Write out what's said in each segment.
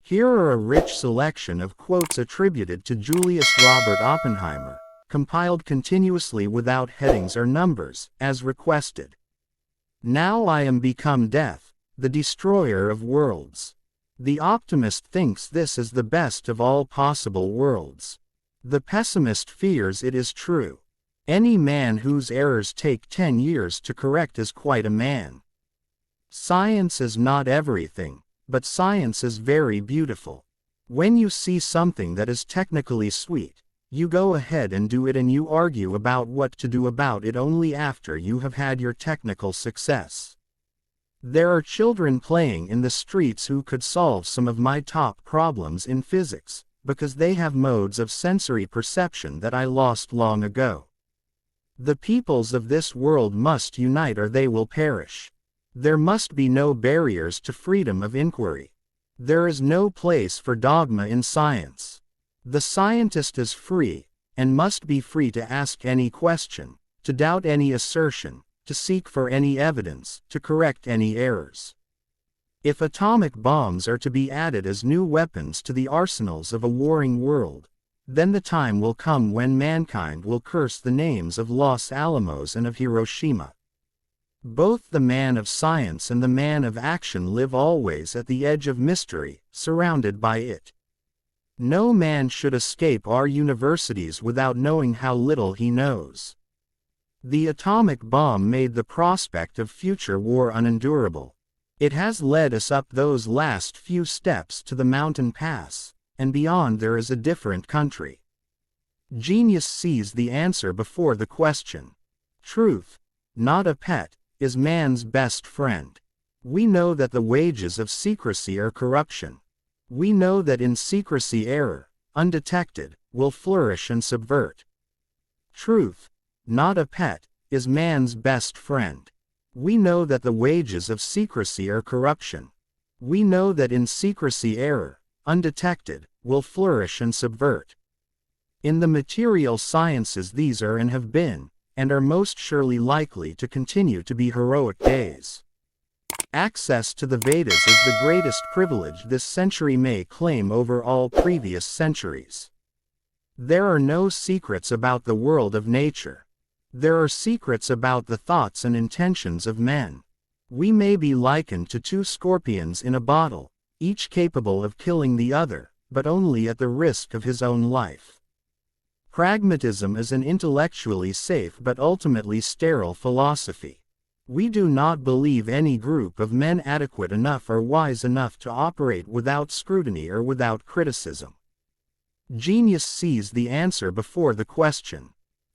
Here are a rich selection of quotes attributed to Julius Robert Oppenheimer, compiled continuously without headings or numbers, as requested. Now I am become death, the destroyer of worlds. The optimist thinks this is the best of all possible worlds. The pessimist fears it is true. Any man whose errors take 10 years to correct is quite a man. Science is not everything, but science is very beautiful. When you see something that is technically sweet, you go ahead and do it, and you argue about what to do about it only after you have had your technical success. There are children playing in the streets who could solve some of my top problems in physics, because they have modes of sensory perception that I lost long ago. The peoples of this world must unite or they will perish. There must be no barriers to freedom of inquiry. There is no place for dogma in science. The scientist is free, and must be free to ask any question, to doubt any assertion, to seek for any evidence, to correct any errors. If atomic bombs are to be added as new weapons to the arsenals of a warring world, then the time will come when mankind will curse the names of Los Alamos and of Hiroshima. Both the man of science and the man of action live always at the edge of mystery, surrounded by it. No man should escape our universities without knowing how little he knows. The atomic bomb made the prospect of future war unendurable. It has led us up those last few steps to the mountain pass, and beyond there is a different country. Genius sees the answer before the question. Truth, not a pet, is man's best friend. We know that the wages of secrecy are corruption. We know that in secrecy error, undetected, will flourish and subvert. Truth, not a pet, is man's best friend. We know that the wages of secrecy are corruption. We know that in secrecy error, undetected, will flourish and subvert. In the material sciences these are and have been, and are most surely likely to continue to be heroic days. Access to the Vedas is the greatest privilege this century may claim over all previous centuries. There are no secrets about the world of nature. There are secrets about the thoughts and intentions of men. We may be likened to two scorpions in a bottle, each capable of killing the other, but only at the risk of his own life. Pragmatism is an intellectually safe but ultimately sterile philosophy. We do not believe any group of men adequate enough or wise enough to operate without scrutiny or without criticism. Genius sees the answer before the question.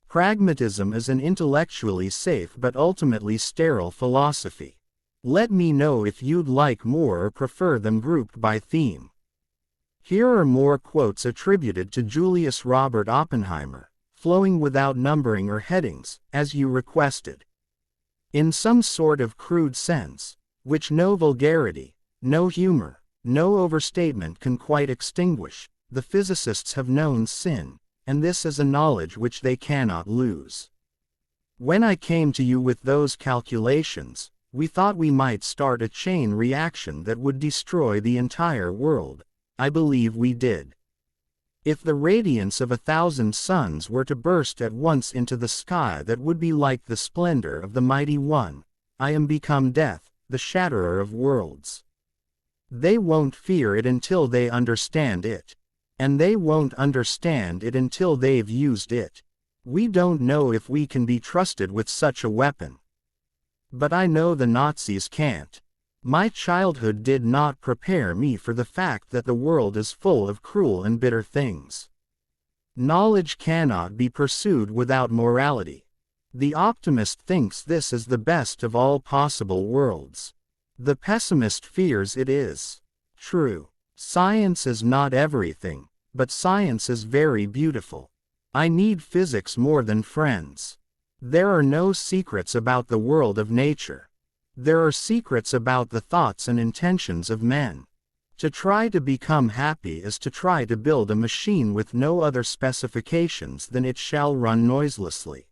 Pragmatism is an intellectually safe but ultimately sterile philosophy. Let me know if you'd like more or prefer them grouped by theme. Here are more quotes attributed to Julius Robert Oppenheimer, flowing without numbering or headings, as you requested. In some sort of crude sense, which no vulgarity, no humor, no overstatement can quite extinguish, the physicists have known sin, and this is a knowledge which they cannot lose. When I came to you with those calculations, we thought we might start a chain reaction that would destroy the entire world. I believe we did. If the radiance of 1,000 suns were to burst at once into the sky, that would be like the splendor of the mighty one. I am become death, the shatterer of worlds. They won't fear it until they understand it. And they won't understand it until they've used it. We don't know if we can be trusted with such a weapon. But I know the Nazis can't. My childhood did not prepare me for the fact that the world is full of cruel and bitter things. Knowledge cannot be pursued without morality. The optimist thinks this is the best of all possible worlds. The pessimist fears it is true. Science is not everything, but science is very beautiful. I need physics more than friends. There are no secrets about the world of nature. There are secrets about the thoughts and intentions of men. To try to become happy is to try to build a machine with no other specifications than it shall run noiselessly.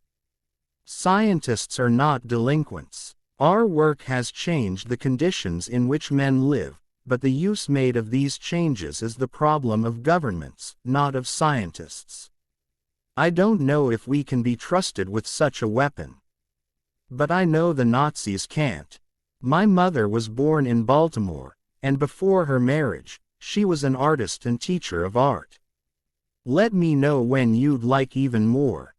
Scientists are not delinquents. Our work has changed the conditions in which men live, but the use made of these changes is the problem of governments, not of scientists. I don't know if we can be trusted with such a weapon. But I know the Nazis can't. My mother was born in Baltimore, and before her marriage, she was an artist and teacher of art. Let me know when you'd like even more.